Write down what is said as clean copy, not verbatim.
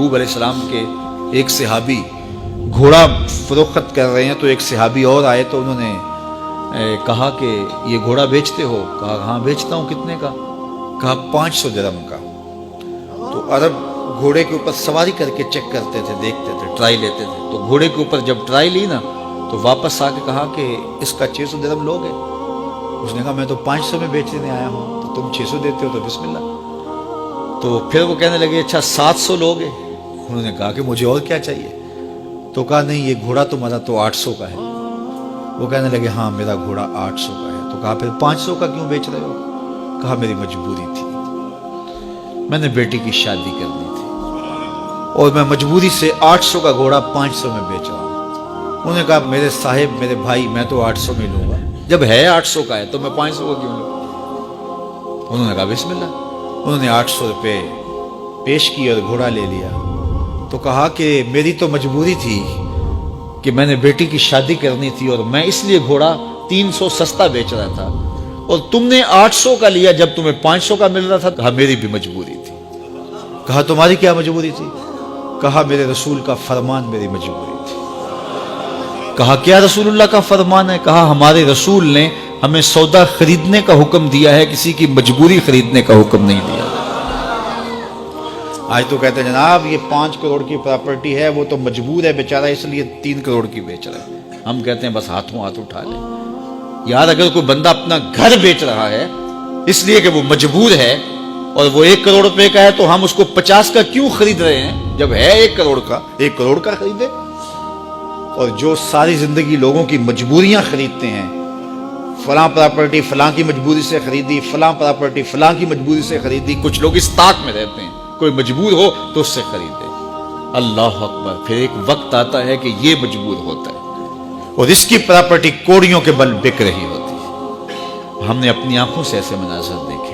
یعقوب علیہ السلام کے ایک صحابی گھوڑا فروخت کر رہے ہیں، تو ایک صحابی اور آئے تو انہوں نے کہا کہ یہ گھوڑا بیچتے ہو؟ کہا ہاں بیچتا ہوں۔ کتنے کا؟ کہا 500 درہم کا۔ تو عرب گھوڑے کے اوپر سواری کر کے چیک کرتے تھے، دیکھتے تھے، ٹرائی لیتے تھے۔ تو گھوڑے کے اوپر جب ٹرائی لی نا تو واپس آ کے کہا کہ اس کا 600 درہم لوگے؟ اس نے کہا میں تو 500 میں بیچنے آیا ہوں، تو تم 600 دیتے ہو تو بسم اللہ۔ تو پھر وہ کہنے لگے اچھا 700 لوگے؟ انہوں نے کہا کہ مجھے اور کیا چاہیے؟ تو کہا نہیں یہ گھوڑا تمہارا تو 800 کا ہے۔ وہ کہنے لگے ہاں میرا گھوڑا 800 کا ہے۔ تو کہا پھر 500 کا کیوں بیچ رہے ہو؟ کہا میری مجبوری تھی، میں نے بیٹی کی شادی کرنی تھی اور میں مجبوری سے 800 کا گھوڑا 500 میں بیچ رہا ہوں۔ انہوں نے کہا میرے صاحب میرے بھائی میں تو 800 میں لوں گا، جب ہے 800 کا ہے تو میں 500 کا کیوں لوں؟ انہوں نے کہا بسم اللہ۔ انہوں نے 800 روپے پیش کی اور گھوڑا لے لیا۔ تو کہا کہ میری تو مجبوری تھی کہ میں نے بیٹی کی شادی کرنی تھی اور میں اس لیے گھوڑا 300 سستا بیچ رہا تھا، اور تم نے 800 کا لیا جب تمہیں 500 کا مل رہا تھا۔ کہا میری بھی مجبوری تھی۔ کہا تمہاری کیا مجبوری تھی؟ کہا میرے رسول کا فرمان میری مجبوری تھی۔ کہا کیا رسول اللہ کا فرمان ہے؟ کہا ہمارے رسول نے ہمیں سودا خریدنے کا حکم دیا ہے، کسی کی مجبوری خریدنے کا حکم نہیں دیا۔ آج تو کہتے ہیں جناب یہ 5 کروڑ کی پراپرٹی ہے، وہ تو مجبور ہے بیچارہ اس لیے 3 کروڑ کی بیچ رہا ہے۔ ہم کہتے ہیں بس ہاتھوں ہاتھ اٹھا لیں۔ یار اگر کوئی بندہ اپنا گھر بیچ رہا ہے اس لیے کہ وہ مجبور ہے اور وہ 1 کروڑ روپے کا ہے، تو ہم اس کو 50 کا کیوں خرید رہے ہیں؟ جب ہے 1 کروڑ کا، 1 کروڑ کا خریدے۔ اور جو ساری زندگی لوگوں کی مجبوریاں خریدتے ہیں، فلاں پراپرٹی فلاں کی مجبوری سے خریدی، فلاں پراپرٹی فلاں کی مجبوری سے خریدی۔ کچھ لوگ اس طاق میں رہتے ہیں کوئی مجبور ہو تو اس سے خریدے۔ اللہ اکبر، پھر ایک وقت آتا ہے کہ یہ مجبور ہوتا ہے اور اس کی پراپرٹی کوڑیوں کے بل بک رہی ہوتی ہے۔ ہم نے اپنی آنکھوں سے ایسے مناظر دیکھے۔